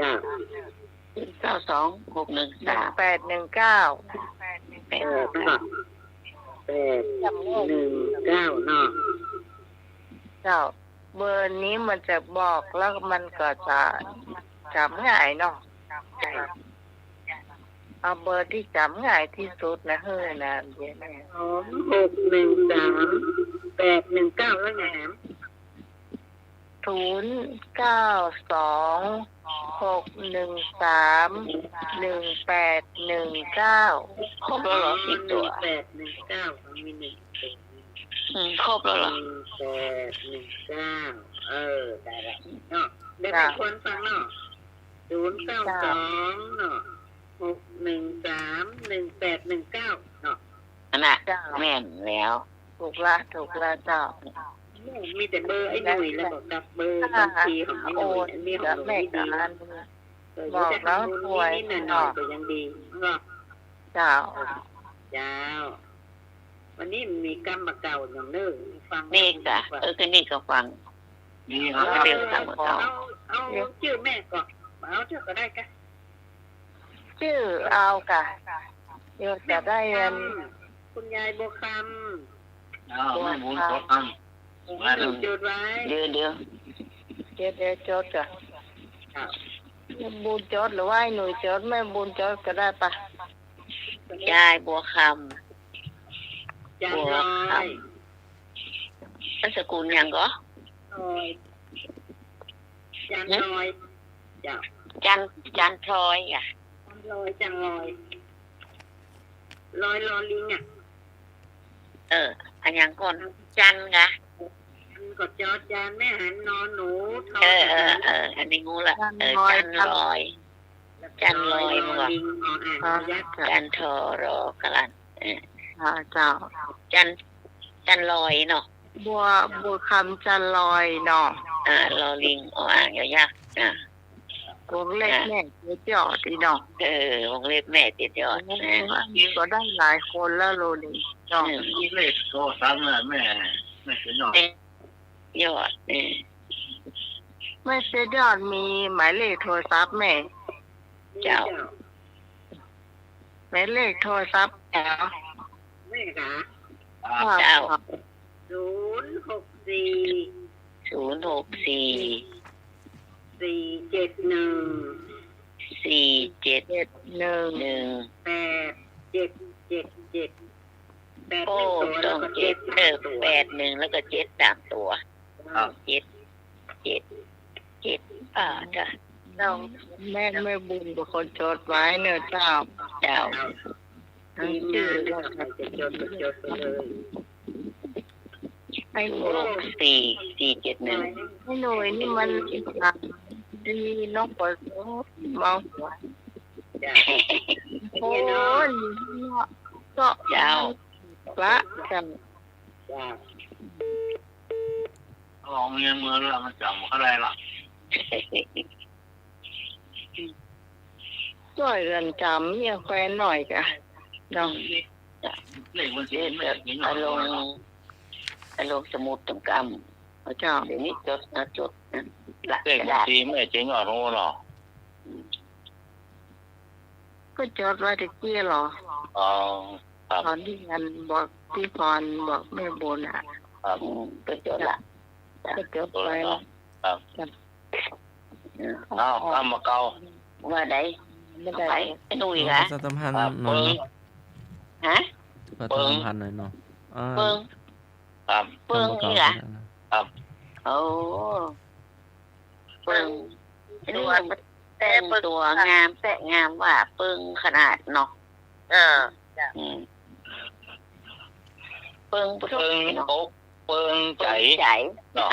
จ้า92-613-8198เนาะ819เนาะเจ้าเบอร์นี้มันจะบอกแล้วมันก็จะจำง่ายเนาะเอาเบอร์ที่จำง่ายที่สุดนะเฮ้ยนะเดี๋ยวนะ613-819แล้วไงแหม0926131819ครบแล้วเหรอ10ตัว819ต้องมี1ครบแล้วเหรอ819ได้แล้วเนาะได้เป็นคนฟังเนาะ092เนาะ613-1819เนาะอันน่ะแม่นแล้วถูกละเจ้ามีแต่เบอร์ไอ้หนุ่ยแล้วกับเบอร์บัญชีของไอ้หนุ่ยอันนี้ของหนุ่ยดีบอกแล้วสวยนิดหน่อยก็ยังดีเนาะเจ้าวันนี้มีกรรมเก่าอย่างนึงฟังนี่จ้ะคือนี่ก็ฟังนี่เขาเรียกกรรมเก่าเอาชื่อแม่ก่อนเอาชื่อก็ได้กะชื่อเอากะเดี๋ยวจะได้เงินคุณยายบัวคำไม่บุญจดจดไว้เดี๋ยวจดจ้ะบุญจดหรือว่าหนุ่ยจดไม่บุญจดก็ได้ปะยายบัวคำบัวคำนสกุลยังก็จันลอยจันทรอยอ่ะจันลอยลอลิงอ่ะอันยังก่อนจันกะกดจอจานแม่หันนอนหนูทออันนี้งูละจันลอยมึงจันทอรอกะลันเจ้าจันลอยเนาะบัวคำจันลอยเนาะลอลิงอ่างยากวงเล็บแม่ติดยอดเนาะวงเล็บแม่ติดยอดก็ได้หลายคนแล้วโลลิงเนาะเลขโทรศัพท์แม่เป็นยอดไม่เสียยอดมีหมายเลขโทรศัพท์แม่เจ้าหมายเลขโทรศัพท์แม่ค่ะเจ้าโอ้ต้อง781แล้วก็7 3ตัว7จ้ะเราแม่ไม่บุญเป็นคนจดไว้เนอะเจ้าทั้งชื่อแล้วใครจะจดไปเลยให้หนู471ให้หน่วยนี่มันดีน้องปอดมองหัวโอ้ยก็ยาวละจังลองเรียนเมื่อแล้วมันจำอะไรล่ะช่วยกันจำเนี่ยแควนหน่อยกะน้องเลขบัญชีแม่ลงสมุดตรงกำเจ้าเดี๋ยวนี้จดเลขบัญชีแม่เจ๋งอ่ะรู้หรอก็จดไว้ตะกี้หรอตอนที่งานบอกที่พรบอกแม่บุญอ่ะก็จดละก็จดไปกรรมเก่าว่าได้ไม่ได้ไอ้หนุ่ยนะสัมพันธ์หน่อยฮะสัมพันธ์หน่อยเนาะเปิ้งนี่แหละโอ้เปิ้งตัวงามแต่งามว่าเปิ้งขนาดเนาะเปิ้งโอ๊กเปิ้งใจเนาะ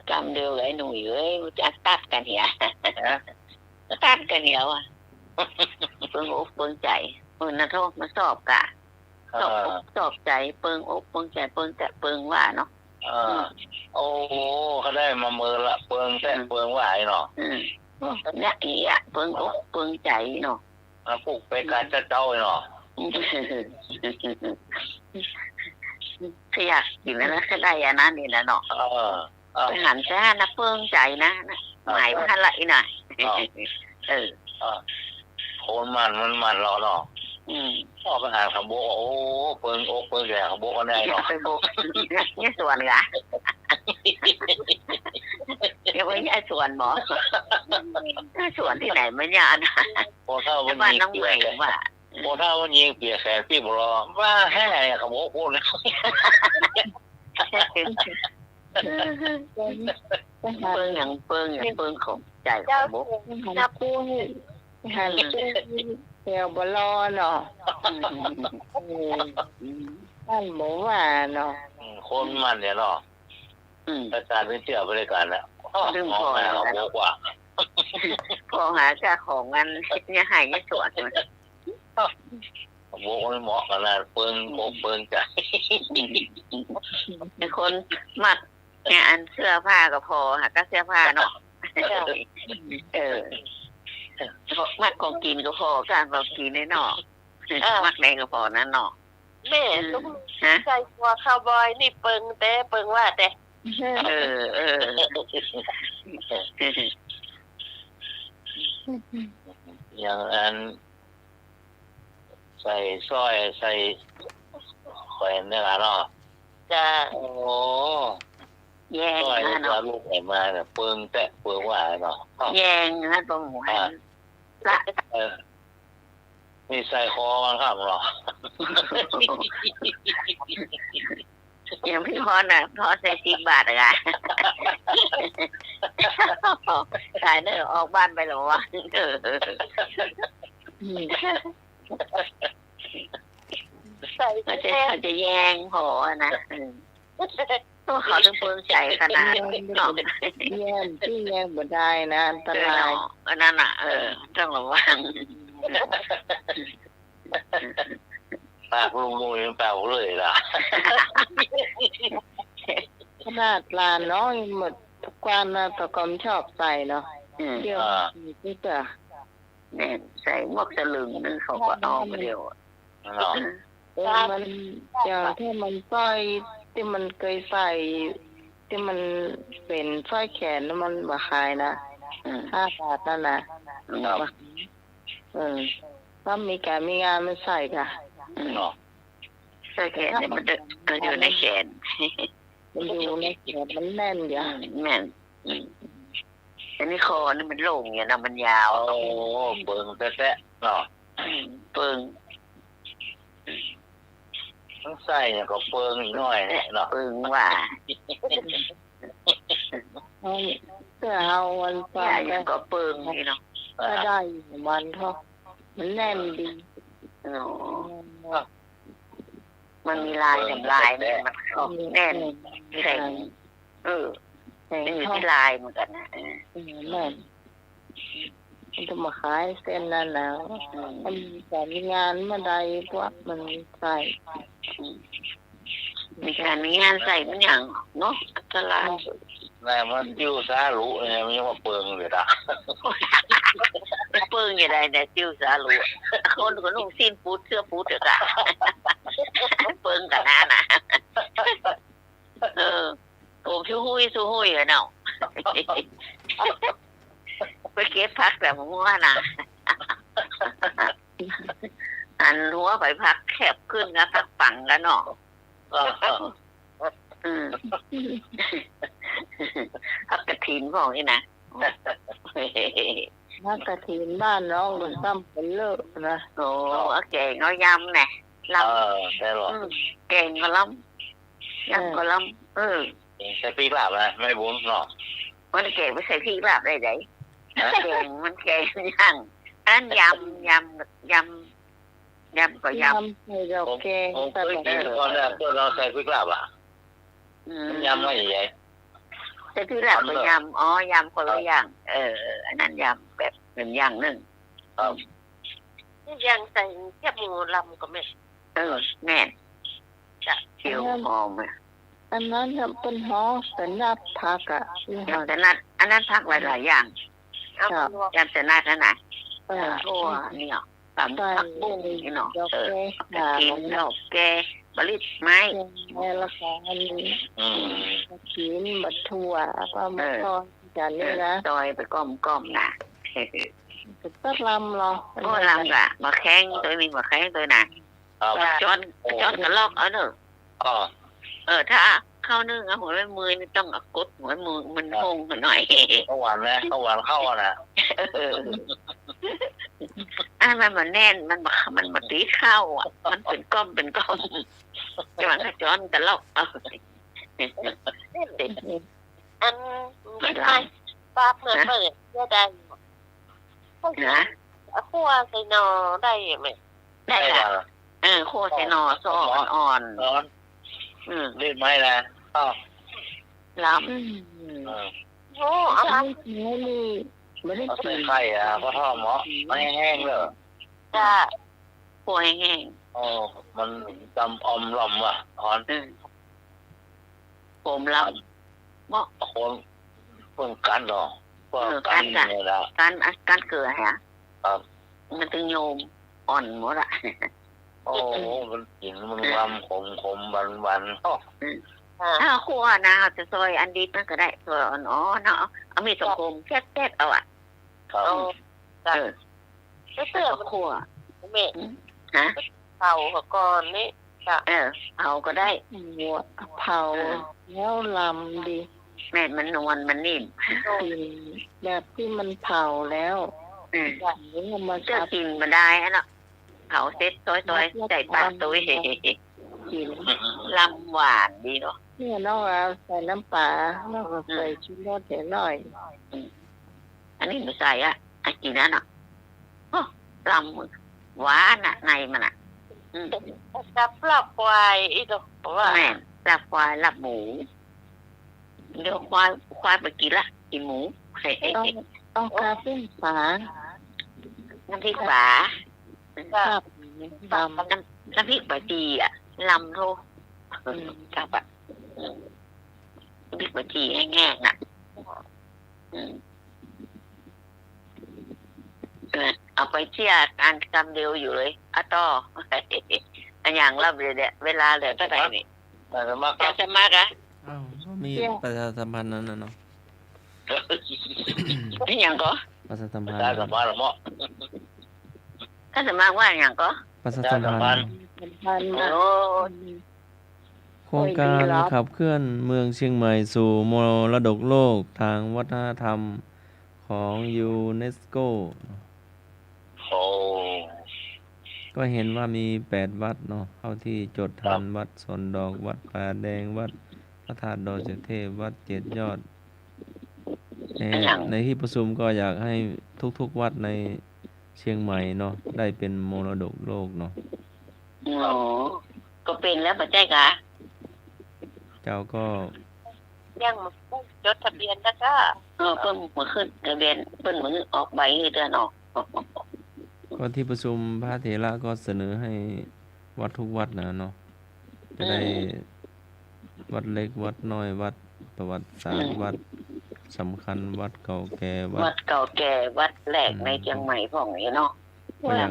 กำเดียวไอ้หนุ่ยเอ้ยจะตัดกันเหี้ยว่ะเปิ้งอกเปิ้งใจนะโทษมาสอบกะสอบใจเปิ้งอกเปิ้งใจเปิ้งแต่เปิ้งว่าเนาะโอ้เขาได้มาเมื่อละเปิ้งแต่เปิ้งว่าเนาะเนี่ยอีอ่ะเปิ้งอกเปิ้งใจเนาะปลูกไปการจะเจ้าเนาะขยักอยู่แล้วก็ได้อันนั้นนี่แหละเนาะ ไปหันซะนะเพิ่งใจนะหมายว่าอะไรหน่อยคนมันรอเนาะพ่อไปหาขบโบโอ้เปิงอกเปิงแก่ขบโบก็ได้เนาะไปโบกนี่ส่วนเหรอเดี๋ยวไว้นี่ส่วนหมอส่วนที่ไหนไม่ยากนะพอเท่าวันยิงเปียกว่าพอเท่าวันยิงเปียกแขนพี่บอกว่าแห่ขบโบพูดนะเปิงอย่างเปิงของใจขบโบนับปูนี่หันเที่ยวบลอเนาะท่านบอกว่าเนาะคนมันเนี่ยเนาะประการเป็นเชื่อบริการแล้วดึงพอแล้วกว่าพอหาเจ้าของงานเนี่ยหายเนี่ยสวนโบกไม่เหมาะกันนะเปิงอกเปิงใจเป็นคนมัดเนี่ยอันเสื้อผ้าก็พอหาก็เสื้อผ้าเนาะมักของกินก็พอการของกินในนอกมักแดงก็พอนั่นเนาะแม่ลูกใส่หัวคาวบอยนี่เปิงแต่เปิงว่าแต่อย่างอันใส่สร้อยใส่แขวนเนี่ยเนาะจ้าโอ้แย่งนะลูกไหนมาเนี่ยเปิงแตะเปิงว่าเนาะแย่งนะตรงหัวละนี่ใส่คอมันครับหรออย่างพี่พรน่ะพอใส่10 บาทอะขายเนี่ยออกบ้านไปหรอวะใส่เขาจะแย่งพอนะตัวเขาต้องเพิ่งใจขนาดแย่งที่แย่งบ่ได้นะอันตรายนั่นน่ะต้องระวังปากลุงมุ้ยแปลว่าเลยล่ะขนาดลานน้อยหมดทุกวันนะตะกอมชอบใส่เนาะเดี๋ยวนี่เต๋อเนี่ยใส่หมวกสลึงนึงเขาก็เอาไปเดียวมันอย่างที่มันสร้อยที่มันเคยใส่ที่มันเป็นสร้อยแขนแล้วมันมาขายนะ5 บาทนั่นนะถ้ามีการมีงานมันใส่ค่ะใส่แขนมันอยู่ในแขนมันอยู่ในแขนมันแน่นอย่างแน่นอันนี้คอนี่มันโล่งอย่างนะมันยาวโอ้เปิงแตะเนาะเปิงต้องใส่เนี่ยก็เปิงอีกหน่อยเนาะเปิงว่าเสื้อเฮาวันไปก็เปิงนี่เนาะก็ได้มันเท่ามันแน่นดีมันมีลายลายมันแน่นแข็งนี่อยู่ที่ลายเหมือนกันนะแน่นมันจะมาขายเส้นนั่นแล้วมันแต่มีงานเมื่อใดพวกมันใส่มีการมีงานใส่มันอย่างเนาะตลาดแต่มันจิ้วซาลุเนี่ยมันยังมาเปิงเลยนะเปิงอย่างไรเนี่ยจิ้วซาลุคนนุ่งสิ้นปูดเสื้อปูดเถอะค่ะเปิงกันนะผมชูหุ้ยชูหุ้ยเหรอเนาะไปเก็บพักแต่ผมว่านะอันหัวไปพักแคบขึ้นนะพักฝังกันเนาะพักกระถินบอกนี่นะพักกระถินบ้านน้องมันซ้ำเป็นเลิกนะโอ้แกงเอายำเนี่ยลำได้หรอแกงก็ล้ำยำก็ล้ำใส่พริกลาบนะไม่บุ้นหรอกมันแกงไม่ใส่พริกลาบได้ไหนแกงมันแกงย่างอันยำก็ยำใส่ดอกแกงตอนแรกเราใส่พริกลาบอ่ะยำไม่ใหญ่ใส่พริกลาบก็ยำยำคนละอย่างอันนั้นยำแบบเป็นอย่างหนึ่งยังใส่แค่หมูลำก็ไม่แม่จะเชียวหอมอันนั้นเป็นหอแต่นัดผักอ่ะแต่นัดอันนั้นผักหลายๆอย่างยำแต่นัดนั่นน่ะทั่วนี่เนาะผักบุ้งนี่เนาะกินดอกแก ผลิตไม้ แล้วก็อันนี้ อืม กินบัดทั่วก็มาทอดกันนี่นะ ซอยไปก้อมๆนะ ก็ตัดลำเหรอ โอ้ลำกะมาแข้งตัวนี้มาแข้งตัวน่ะ ครับ จอนกระลอกเอาเนอะ อ๋อ ถ้าเข้านึ่งหัวแม่มือนี่ต้องกดหัวมือมันพงหน่อย เมื่อวานนะเมื่อวานเข้าน่ะ มันแน่นมันมาตีเข้าอ่ะมันเป็นก้อมจะมันจอนกระลอกเอา อันไม่ใช่ปลาเปิดเพื่อได้นะ คั่วใส่นอได้ไหม ได้ ได้ ค่ะ ป่ะ โคเซนอซออ่อน ร้อนรีบไหมนะอ๋อ ล โอ้ เอา เอา ไม่กินไม่มีไม่ได้ เอา กิ ใส่ น ไข่พอทอดหมอไม่แห้งเลย จ้า ำคั่วแห้ง อ๋อมันจำอมหล่อมว่ะอ่อน ผมลำ คนเพิ่งกันหรอเพิ่งกันเลยละ การเกลือฮะ ครับ มันถึงโยมอ่อนหมดอ่ะ โอ้มันกลิ่นมันลำขมวันถ้าคั่วนะจะซอยอันดิบมันก็ได้ซอยอ่อนเนาะเอามีดคมแค่เอาอ่ะ ครับ เอาจ้า เสื้อคั่ว เมฆ ฮะ เผาก่อนนี่จ้า เอาก็ได้ หัวเผาแล้วลำดี แม่มันนวลมันนิ่ม กินแบบที่มันเผาแล้วอย่างนี้มา เสื้อ จับ กินมาได้เนาะเผาเซ็ตซอยใส่ปากตัว กิน ลำหวานดีเนาะ เนี่ยน้องเอาใส่น้ำปลาแล้วก็ใส่ชูรสหน่อย อันนี้ไม่ใส่กินนั่นเนาะลำหวานในมันจับปลาควายอีกตัวว่า แม่ลาบควายลาบหมูเดี๋ยวควายไปกินละกินหมู ต้องกาเป็นฝา น้ำพริกฝา ครับด น้ำพริกปลาจีลำโทกับน้ำพริกปลาจีแห้งๆน่ะเอาไปเชี่ยการกำเดียวอยู่เลยต่ออันอย่างรับเลยเนี่ยเวลาเหลือเท่าไหร่นี่ แต่สมัคร จะมากอะ อ้าวก็มีประชาสัมพันธ์นั้นนะเนาะ อย่างก็ ประชาสัมพันธ์ ได้สบายหรอหมอ ถ้าจะมากว่าอย่างก็ ประชาสัมพันธ์ ำพัน โอ้ โครงการขับเคลื่อนเมืองเชียงใหม่สู่มรดกโลกทางวัฒนธรรมของยูเนสโก โอ้ ก็เห็นว่ามี8 วัดเนาะเข้าที่จดทันวัดสนดอกวัดป่าแดงวัดพระธาตุดอยสุเทพวัด7 ยอดในที่ประชุมก็อยากให้ทุกๆวัดในเชียงใหม่เนาะได้เป็นมรดกโลกเนาะ โหก็เป็นแล้วปัจจัยกะ เจ้าก็ ยังจดทะเบียนแล้วก็ เพิ่มมาขึ้นทะเบียนเพิ่มมือออกใบเดือนออก ก็ที่ประชุมพระเถระก็เสนอให้วัดทุกวัดนะเนาะจะได้วัดเล็กวัดน้อยวัดประวัติศาสตร์วัดสำคัญวัดเก่าแก่วั วั ด ดเก่าแก่วัดแรกในเชียงใหม่พวกนี้เนาะ ก็อยาก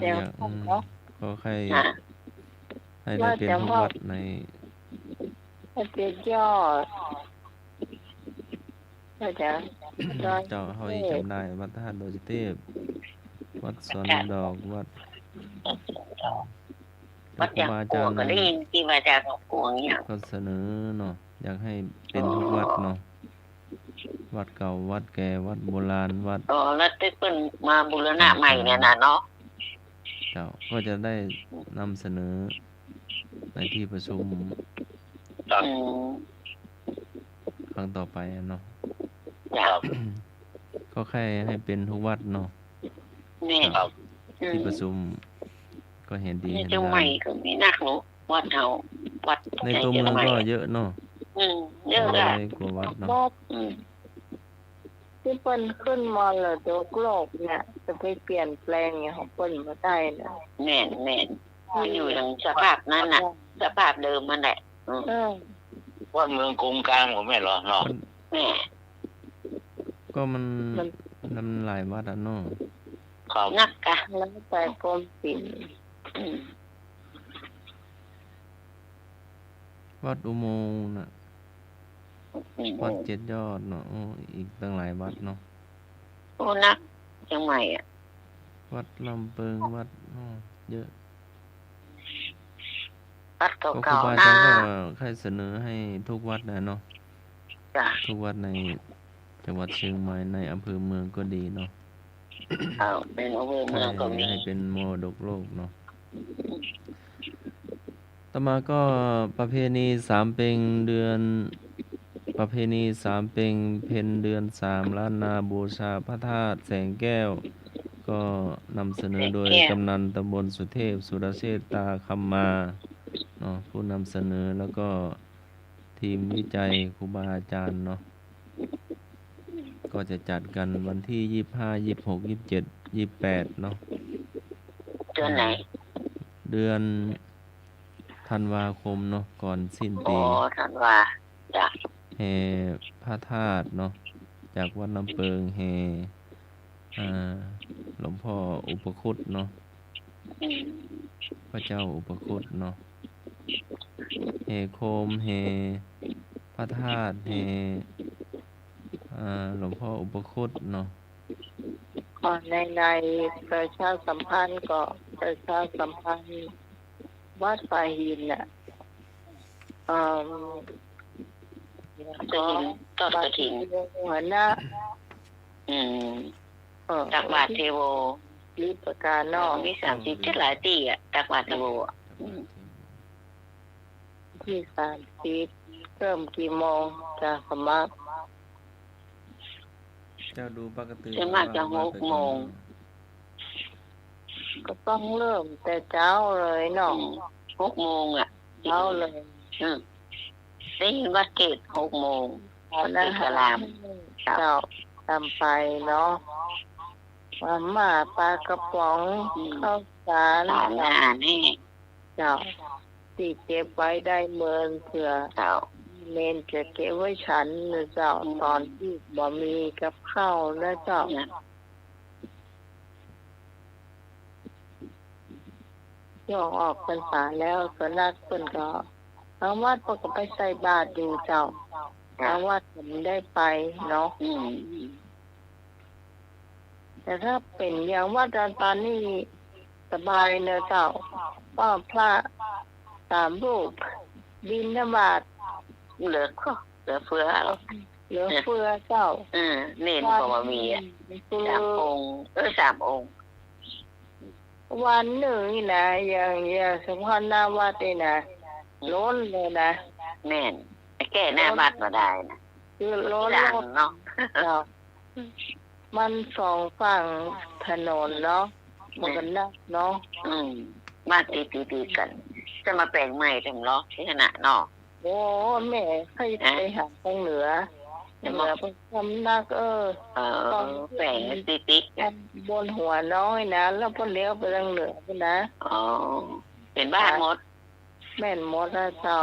ก็ให้ได้เป็นทุกวัดใน เจ็ดยอดก็จะ เจ้าเขาจำได้วัดธาตุดอยสุเทพวัดสวนดอกวัด วัดอย่างกวงก็ได้ยินที่มาจากกวงเนี่ย ก็เสนอเนาะอยากให้เป็นทุกวัดเนาะวัดเก่าวัดแก่วัดโบราณวัด แล้วที่เพิ่นมาบูรณะใหม่เนี่ยนะเนาะ เจ้าก็จะได้นำเสนอในที่ประชุมครั้งต่อไปเนาะ ครับ ก็แค่ให้เป็นทุกวัดเนาะ นี่ ครับ ที่ประชุมก็เห็นดี ใน เห็น เชียงให ได้ ม่ก็มีนักรู้วัดเฮาวัด ในตัวเมืองก็เยอะเนาะ เยอะอ่ะ ร้อยกว่าวัดเนาะ วัดที่เปิ้นขึ้นมรดกโลกเนี่ยจะไปเปลี่ยนแปลงอย่างของเปิ้นมาได้นะ แม่นมันอยู่อย่างสภาพนั้นน่ะสภาพเดิมมันแหละ ว่าเมืองกรุงกลางผมไม่หรอเนาะ แม่ ก็มันหลายวัดอ่ะเนาะ ครับ นักกะ แล้วแต่กรมศิลป์ อืม แล้วแต่กรมศิลป์ อืม แล้วแต่กรมศิลป์ อืม แล้วแต่กรมศิลป์ อืม แล้วแต่กรมศิลป์ อืม แล้วแต่กรมศิลป์ อ วัดอุโมงค์น่ะวัดเจ็ดยอดเนาะอีกตั้งหลายวัดเนาะ โอ้นักเชียงใหม่อ่ะ วัดลำเปิงวัดเยอะ วัด ก็ครู เก่า บา ๆ อา นะ จารย์ก็ให้เสนอให้ทุกวัดนะเนาะ จ้ะ ทุกวัดในจังหวัดเชียงใหม่ในอำเภอเมืองก็ดีเนาะ เป็นอำเภอเมืองก็มี ให้เป็นมรดกโลกเนาะต่อมาก็ประเพณีสามเป็งเดือนประเพณีสามเป็งเพ็ญเดือน3ล้านนาบูชาพระธาตุแสงแก้ว ก็นำเสนอโดยกำนันตำบลสุเทพสุรเชษตาคำมาเนาะผู้นำเสนอแล้วก็ทีมวิจัยครูบาอาจารย์เนาะก็จะจัดกันวันที่25 26 27 28เนาะ เดือนไหน เดือนธันวาคมเนาะก่อนสิ้น โอ้ ปี ท่านว่าจ้ะ แห่พระธาตุเนาะจากวัดลำเปิงแห่หลวงพ่ออุปคุตเนาะ อืม พระเจ้าอุปคุตเนาะแห่โคมแห่พระธาตุแห่หลวงพ่ออุปคุตเนาะ ก่อนในประชาสัมพันธ์ก็ประชาสัมพันธ์วัดป่าหินน่ะ กระถินทอดกระถิน หัวหน้า อืมตักบาตรเทโว รีบประการนอก มี37หลายตีอ่ะตักบาตรเทโวอ่ะ ที่30เริ่มกี่โมงจะสมัคร เจ้าดูปกติ ส่วนมากจะ6 โมง ก็ต้องเริ่มแต่เช้าเลยเนาะ 6 โมงอ่ะ เช้าเลย ได้ยินว่าเกต6 โมง เอานะ สลาม เจ้าทำไปเนาะมาม่าปลากระป๋องข้าวสาร สารอาหารแห้ง เจ้าที่เก็บไว้ได้เมินเผื่อ เจ้า เมนจะเก็บไว้ฉันนะเจ้าตอนที่บ่มีกับข้าวนะเจ้าย่อออกพรรษาแล้วสนักเพิ่นก็ทางวัดเพิ่นก็ไปใส่บาตรอยู่เจ้าทางวัดผมได้ไปเนาะ อืม แต่ถ้าเป็นอย่างวัดตอนนี้สบายเนอะเจ้าว่าพระ3 รูปบิณฑบาต เหลือเฟือหรอ เหลือเฟือเจ้า เน้นก็ว่ามีอ่ะ คือ 3 องค์3 องค์ วันหนึ่งนี่นะอย่างสมพรหน้าวัดนี่นะล้นเลยนะ แม่นแก้หน้าบัตรมาได้นะ คือล้น หลังเนาะ เจ้ามัน2 ฝั่งถนนเนาะมันก็นักเนาะ บ้านติดกัน จะมาแปลงใหม่ถึงเนาะที่ขณะเนาะ โอ้แม่ให้ไปหาทางเหนือเหนือไปทำนักแปลงติดกัน บนหัวน้อยนะแล้วพอเลี้ยวไปทางเหนือไปนะ อ๋อเป็นบ้านหมด แม่นหมดแล้วเจ้า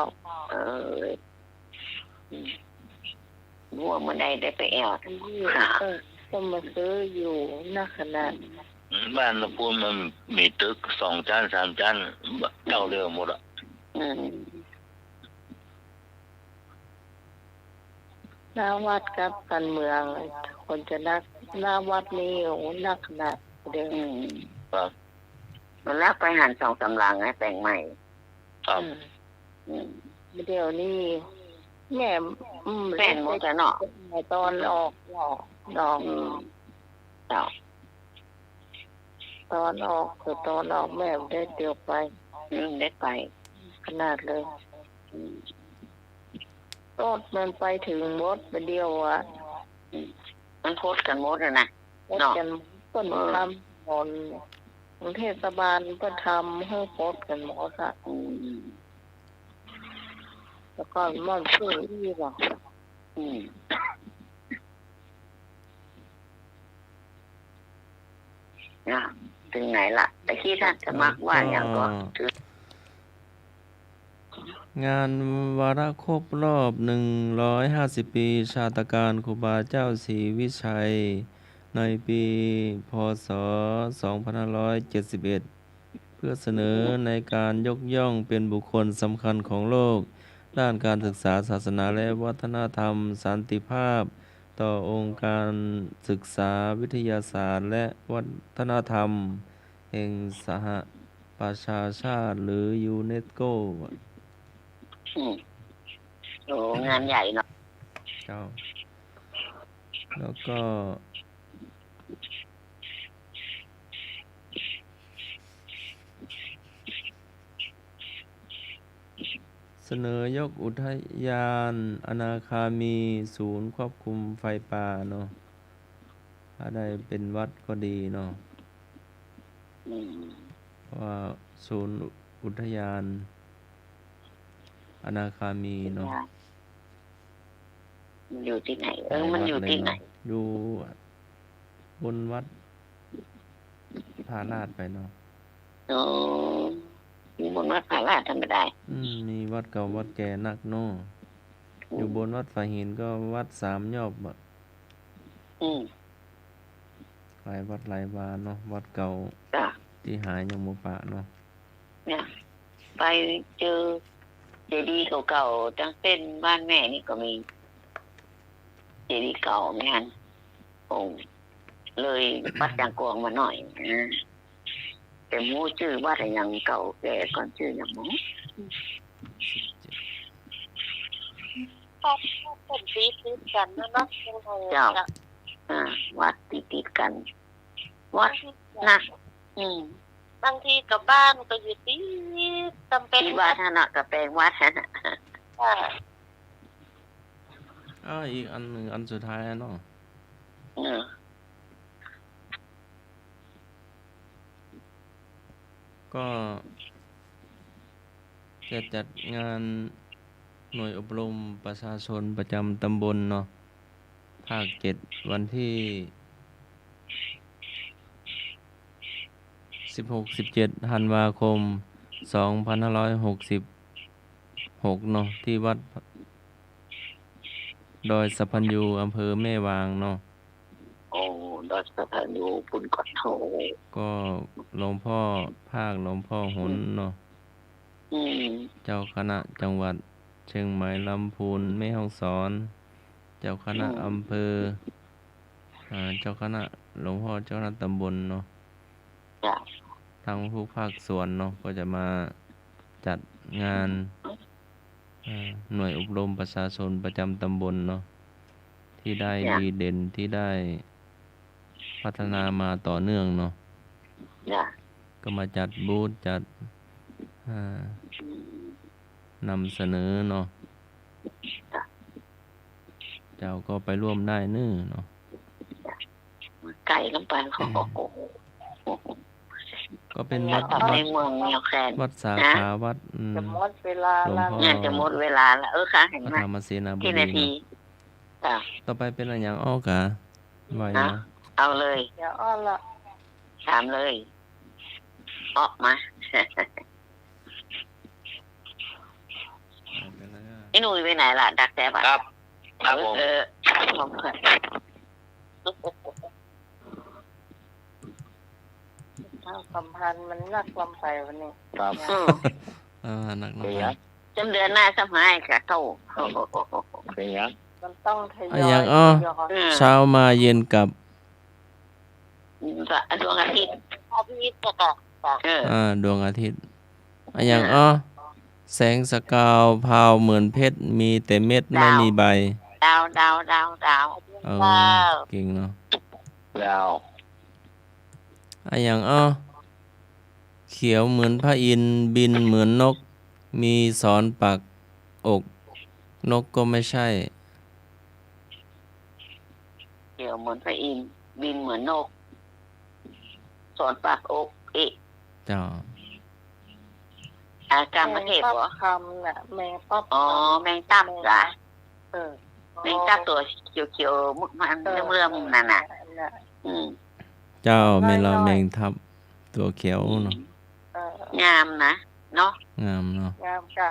บัวเมื่อใดได้ไปแอว ก็มาซื้ออยู่นักขนาด บ้านละพูนมันมีตึก2 ชั้น 3 ชั้นเจ้าเรือหมดอ่ะ หน้าวัดกับกันเมืองคนจะนักหน้าวัดนี่โอ้นักขนาดเดิม ครับ มันรับไปหัน2-3 หลังให้แปลงใหม่ ครับ เดี๋ยวนี้แม่ แม่นหมดแล้วเนาะ ตอนออกดอก เจ้า ตอนออกแม่ได้เดียวไป ได้ไป ขนาดเลยรถมันไปถึงมดไปเดียวอ่ะ มันโพสกันหมดเลยนะ รถกันต้นทำหนเทศบาลก็ทำให้โพสกันหมดอ่ะแล้วก็มันซื้อที่หรอก ถึงไหนล่ะแต่ที่ท่านจะมักว่าอย่างก็ งานวาระครบรอบ150 ปีชาตการครูบาเจ้าศรีวิชัยในปีพ.ศ. 2571 เพื่อเสนอในการยกย่องเป็นบุคคลสำคัญของโลก ด้านการศึกษาศาสนาและวัฒนธรรมสันติภาพต่อองค์การศึกษาวิทยาศาสตร์และวัฒนธรรมแห่งสหประชาชาติหรือยูเนสโกโอ้งานใหญ่เนาะเจ้าแล้วก็เสนอยกอุทยานอนาคามีศูนย์ควบคุมไฟป่าเนาะถ้าได้เป็นวัดก็ดีเนาะเพราะว่าศูนย์อุทยานอนาคามีเนาะอยู่ที่ไหนมันอยู่ที่ไหนอยู่บนวัดพาราชไปเนาะอยู่บนวัดพาราชทำไม่ได้มีวัดเก่าวัดแก่นักเนาะอยู่บนวัดฝายหินก็วัดสามยอบหลายวัดหลายวาเนาะวัดเก่าที่หายยังโมปะเนาะเนี่ยไปเจอเจดีย์เก่าๆตั้งเส้นบ้านแม่นี่ก็มีเจดีย์เก่าเหมือนกันเลยวัดจางกวงมาหน่อยแต่มูชื่อวัดอย่างเก่าแก่ก่อนชื่ออย่างมูเป็นติดกันนะเนาะเจ้าวัดติดกันวัดนะบางทีกับบ้านก็อยู่ที่จำเป็นวัดนะกับแปลงวัดนะอีกอันหนึ่งอันสุดท้ายเนาะก็จะจัดงานหน่วยอบรมประชาชนประจำตำบลเนาะภาค7วันที่16-17 ธันวาคม 2566 เนาะที่วัดดอยสะพันยูอำเภอแม่วางเนาะดอยสะพันยูปุ่นกอดโถก็หลวงพ่อภาคหลวงพ่อหุนเนาะเจ้าคณะจังหวัดเชียงใหม่ลำพูนแม่ฮ่องสอนเจ้าคณะอำเภอเจ้าคณะหลวงพ่อเจ้าคณะตำบลเนาะทางผู้ภาคส่วนเนาะก็จะมาจัดงานหน่วยอบรมประชาชนประจำตำบลเนาะที่ได้ดีเด่นที่ได้พัฒนามาต่อเนื่องเนาะก็มาจัดบูธจัดนำเสนอเนาะเจ้าก็ไปร่วมได้เนาะไก่ลงไปก็เป็นวัดในเมืองเมียวแคนวัดสาขาวัดจะหมดเวลาแล้วเนี่ยจะหมดเวลาแล้วค่ะเห็นไหมธรรมเสนาบดีกี่นาทีต่อไปเป็นอะไรอย่างอ้อกะไว้นะเอาเลยเดี๋ยวอ้อละถามเลยออกมาไอ้หนุ่ยไปไหนล่ะดักแด้ป่ะครับผมสัมพันธ์มันนักลำไส้วันนี้ครับนักลำไส้จำเดือนหน้าสมัยกะโตเป็นยังมันต้องทยอยอย่างเช้ามาเย็นกับดวงอาทิตย์ดวงอาทิตย์อย่างแสงสกาวพาวเหมือนเพชรมีแต่เม็ดไม่มีใบดาวเก่งเนาะดาวอย่างเขียวเหมือนพระอินทร์บินเหมือนนกมีศรปักอกนกก็ไม่ใช่เขียวเหมือนพระอินทร์บินเหมือนนกศรปักอกเจ้ากรรมเทพเหรอคำน่ะแมงป๊อบแมงตับจ้ะแมงตับตัวเขียวๆมุกมันเรื่องนั่นน่ะเจ้าเมลาแมงทับตัวเขียวเนาะงามนะเนาะงามเนาะงามจ้ะ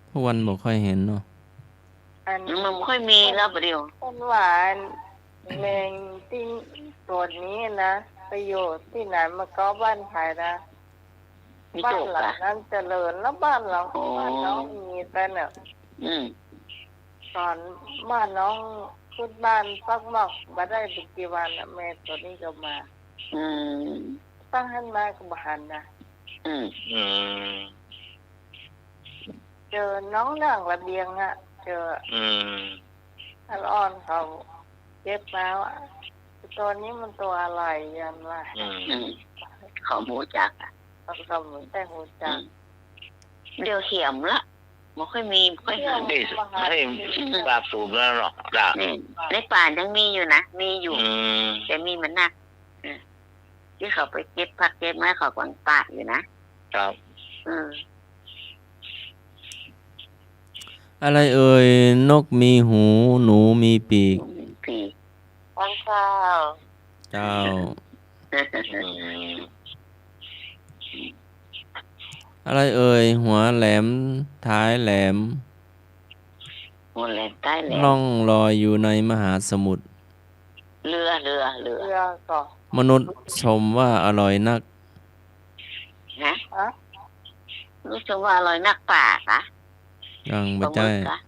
พวกวันบ่ค่อยเห็นเนาะมันไม่ค่อยมีแล้วประเดี๋ยวต้นหวานแมงติ้งตัวนี้นะประโยชน์ที่ไหนมาก็บ้านไผ่นะบ้านหลังนั้นเจริญแล้วบ้านเรามี แต่เนี่ย อืม ตอนมาน้องขึ้นบ้านปักหมอกมาได้เป็นกี่วันแม่ตัวนี้ก็มา อืม ตั้งให้มาก็บหันนะ อืม อืม เจอน้องนั่งระเบียงอ่ะเจอ อืม ท่านอ่อนเขาเจ็บแล้วตัวนี้มันตัวอะไรยันว่า อืม อืมขอหมูจัก ต้องทำเหมือนแต่หัวใจ เดี๋ยวเขียมละมันค่อยมีค่อยหา นี่ให้ปราบสูบแล้วหรอกจ้ะ ในป่ายังมีอยู่นะมีอยู่ อืม แต่มีมันหนักที่เขาไปเก็บผักเก็บไม้เขากวางป่าอยู่นะครับ อะไรเอ่ยนกมีหูหนูมีปีก ผี ฟังข้าว เจ้า อืม อะไรเอ่ยหัวแหลมท้ายแหลม หัวแหลมใต้แหลม ล่องลอยอยู่ในมหาสมุทร เรือ เรือก็ มนุษย์ชมว่าอร่อยนัก นะ อะ รู้สึกว่าอร่อยนักป่าคะ ยัง ป บ่ ลาห ใช่ มึกคะ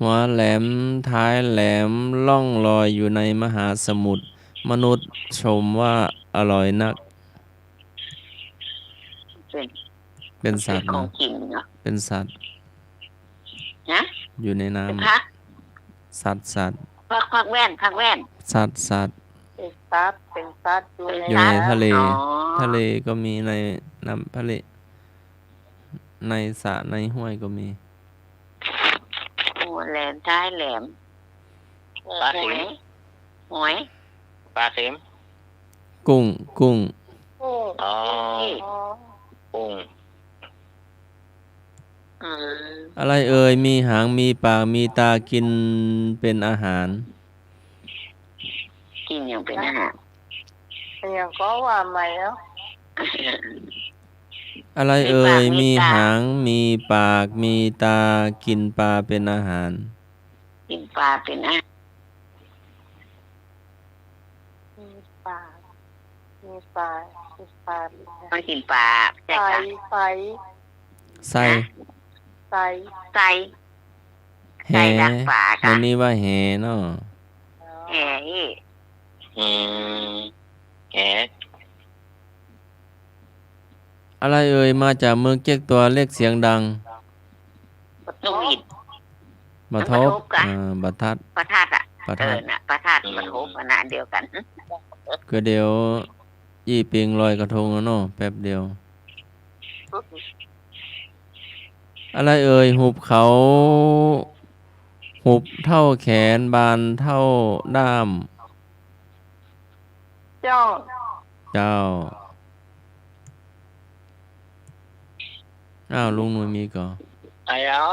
หัวแหลมท้ายแหลมล่องลอยอยู่ในมหาสมุทรมนุษย์ชมว่าอร่อยนัก เป็น เป็นสัตว์ ขอ นะ งกินเนาะ เป็นสัตว์ นะ อยู่ในน้ เป็นพัก ำสัตว์สัตว์ พักแว่น สัตว์สัตว์ เป็นซัดอยู่ใน อยู่ในทะเล อ๋อ ทะเลก็มีในน้ำทะเลในสระในห้วยก็มี หัวแหลมใต้แหลม ปลา ห เข็ อ ม ยหอย ปลาเข็ม กุ้ง กุ้ง โอ้ อ๋อ อ๋อ กุ้ง อืม อะไรเอ่ยมีหางมีปากมีตากินเป็นอาหาร กินอย่างเป็นอาหาร อย่างก็ว่าใหม่แล้ว อะไรเอ่ยมีหางมีปากมีตากินปลาเป็นอาหาร กินปลาเป็นอาหาร มีปลามีปลามีปลา ไม่กินปลาใช่ ไฟ ค่ะ ไฟ ไส้ ไฟ ไก่ แห ไก่ดักปลา ใน ค่ะ นี้ว่าแหเนาะ แห่นี่ อืมแห อะไรเอ่ยมาจากเมืองเจ๊กตัวเลขเสียงดัง นกหวีด บะทบ บะทบกะ บะทัด ประทัดอ่ะ ประทัด น่ะประทัดมันโหขนาดเดียวกัน ก็เดี๋ยวยี่เปียงลอยกระทงแล้วเนาะแป๊บเดียว อะไรเอ่ยหุบเขา หุบเท่าแขนบานเท่าด้าม จ้อง เจ้า อ้าวลุงหนุ่ยมีก่อ ไอ้อ๋อ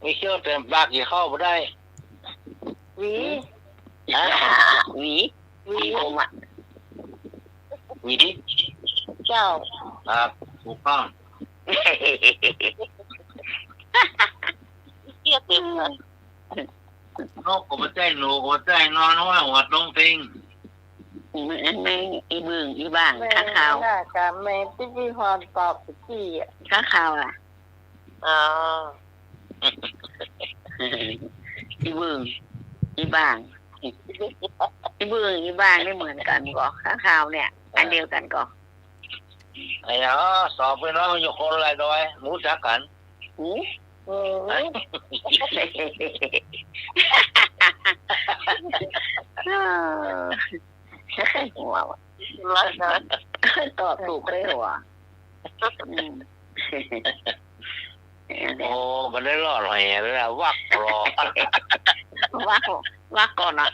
มีเขี้ยวเต็มปากกี่เข้าไม่ได้ หวี นะ หวีผมอ่ะ หวี เจ้า ครับถูกต้อง เกียดเต็มเลย นกกับใจหนูกับใจนอนว่าหัวตรงติง ไม่อีบึงอีบ้าง แม่ ข้างขาว หน้ากาแม่ที่พี่ฮอนตอบพี่อ่ะ ข้างขาวอ่ะ อ๋อ อีบึงอีบ้างอีบึงอีบ้างไม่เหมือนกันก็ข้างขาวเนี่ย อันเดียวกันก็ ไอ้อ๋อสอบไปน้องอยู่คนอะไรด้วยรู้จักกัน หู อืม หัว ร้อยนะ ตอบถูกเลยหัว โอ้มันได้รอดหน่อยแล้ววักรอ ว่าก่อนอ่ะ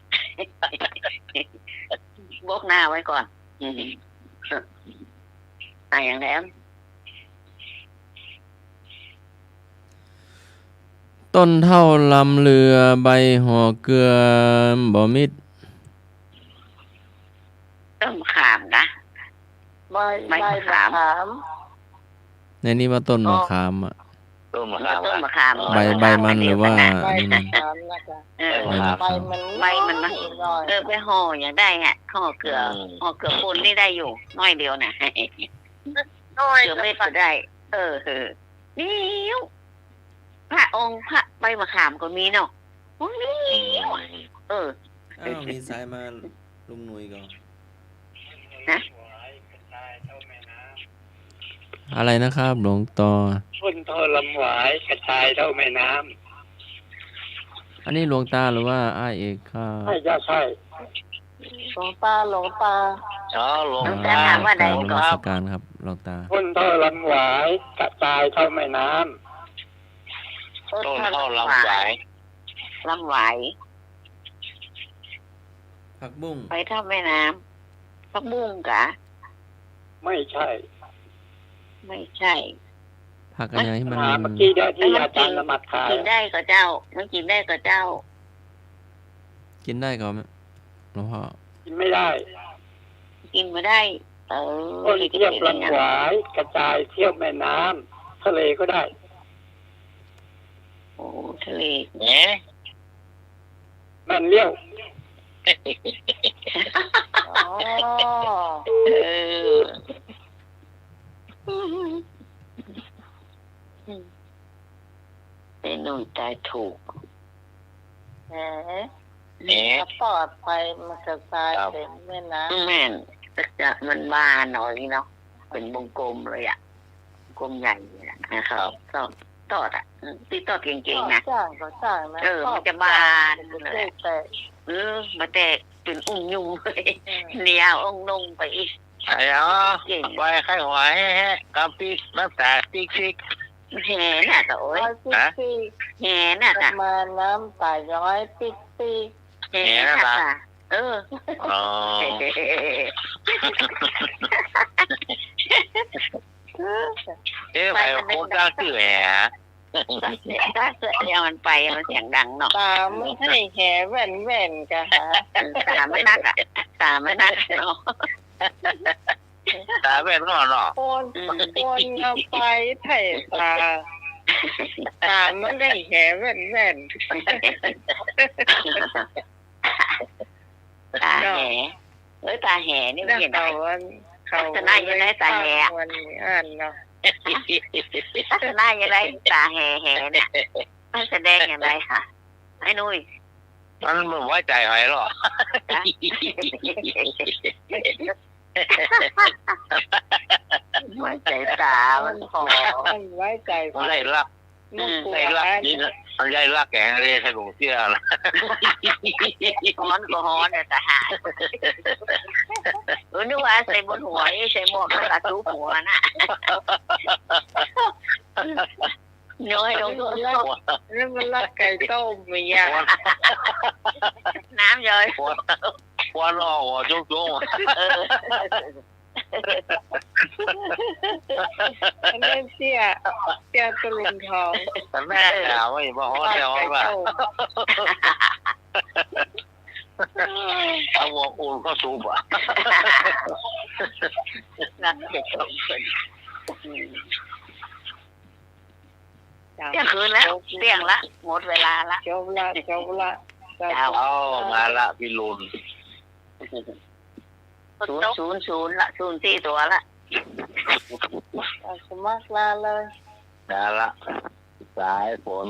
บกหน้าไว้ก่อนอย่างแล้ว ต้นเท่าลำเรือใบห่อเกลือบ่มิด ต้นขามนะ ใบ ใบ ใบ มะขาม ขาม ในนี้ว่าต้นมะขามอ่ะ ต้นมะ ต้น ขาม มะขาม ใบมันหรือว่า ใบ อันนี้ มะ นะ ขามนะคะ ใบมะ ใบ ขาม มัน ใบมันนะ น้อย ไปห่ออย่างได้ฮะห่อเกลือห่อเกลือปนนี่ได้อยู่น้อยเดียวนะ น้อย เกลือเม็ดก็ได้ นี่ว พระองค์พระใบมะขามก็มีเนาะโอ้ยเออ อ้าวมีสายมาลุงหนุ่ยก่อน นะ อะไรนะครับหลวงตอ พุ่นเท่าลำหวายกระจายเท่าแม่น้ อันนี้หลวงตาหรือว่าอ้ายเอกครับ ำใช่ใช่ หลวงตาหลวงตา อ๋อหลวง ตาถามว่าใด นมัสการครับหลวงตา พุ่นเท่าลำหวายกระจายเท่าแม่น้ำต้นเท่าลำหวาย ลำไหว ผักบุ้ง ไปท่าแม่น้ำพักบุ้งกะ ไม่ใช่ ไม่ใช่ ผักอะไรที่มัน เมื่อกี้ได้ที่อาจารย์ละมัดขาย กินได้ก็เจ้ามันกินได้ก็เจ้า กินได้ก่อนไหมหลวงพ่อ กินไม่ได้ กินมาได้ ต้นเทียบลำหวายกระจายเที่ยวแม่น้ำทะเลก็ได้ โอ้ทะเล เนี่ยมันเลี้ยว อ๋อ เออเป็นหนุ่ยตายถูก แหมถ้าปอดไปมันก็ตายเต็มแม่น้ แม่นจะมันบานหน่อยเนาะเป็นวงกลมเลยอ่ะกลมใหญ่เลยนะครับตอดอ่ะตีตอดเก่งๆนะ จ้างก็จ้างนะ มันจะบานเลย แต่ มาแตกเป็นอุ้งยุงเลยเนียวองลงไปอีก ไอ้อ๋อไปไข่หวายแฮะกะปิน้ำตาติ๊กติ๊ก แห่น่ะแต่โอ้ย ร้อยปิ๊กปิ๊ก แห่น่ะ ป แต่ ระมาณน้ำตาย้อยปิ๊กปิ๊ก แห่น่ะแต่เออ อ๋อไปโคตรจ้างชื่อแห ถ้าเสือเดียวมันไปมันเสียงดังเนาะ ตาไม่ให้แห่แว่นแว่นกะฮะ ตาไม่นักอ่ะตาไม่นักเนาะ ตาเป็นก็เนาะ คนเอาไปไถ่ตาไม่ได้แห่แว่นแว่น ตาแห่ตาแห่นี่มันเห็นไหม เขา ลักษณะยังไงตาแห่ วันอ่านเนาะ ลักษณะยังไงตาแห่เนี่ยมันแสดงอย่างไรคะไอ้นุ้ย มันไม่ไว้ใจใครหรอก ไม่ใจตามันพอ มันไว้ใจ มันได้รัก ลูกปัว ได้รักนี่นะมันได้รักแกงเรียนให้หลวงเชื่อละ ฮ้อนก็ฮ้อนเนี่ยแต่หายนึกว่าใส่บนหัวใส่หมวกแล้วก็ทุบหัวน่ะน้อยลงตัว แล้วมันรักไก่ต้มมีอ่ะ น้ำเลย หัวล้อหัวจุ๊ก อันนี้เสียตะลุงทอง แต่แม่ถามว่าอย่ามาฮ้อนแต่ฮ้อนว่าเอาหัวอุ่นก็สูบอ่ะ นักเด็กสองคนเที่ยงคืนแล้วเที่ยงละหมดเวลาละ จบละ เอามาละพี่ลุน 000ละ04ตัวละ สมัครลาเลย มาละสายฝน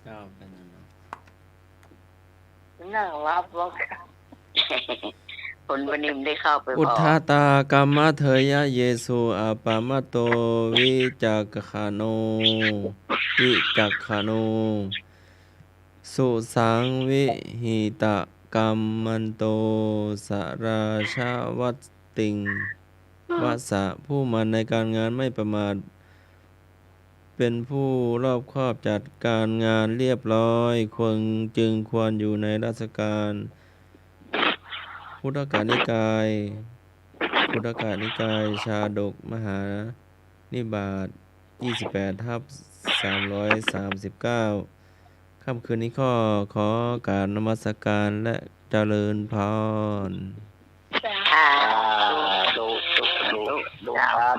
เจ้าเป็นยังไง นั่งรับแล้ว คนวันนี้ได้เข้าไป อุทธาตากรรมเถยะเยซูอาปามะโตวิจักขาโนวิจักขาโนสุสังวิหิตะกัมมันโตสราชาวัตติงวสะผู้มันในการงานไม่ประมาทเป็นผู้รอบคอบจัดการงานเรียบร้อยควรอยู่ในราชการพุทธกานิกายชาดกมหานิบาต28/339ค่ำคืนนี้ขอการนมัสการและเจริญพร ค่ะ ดูครับ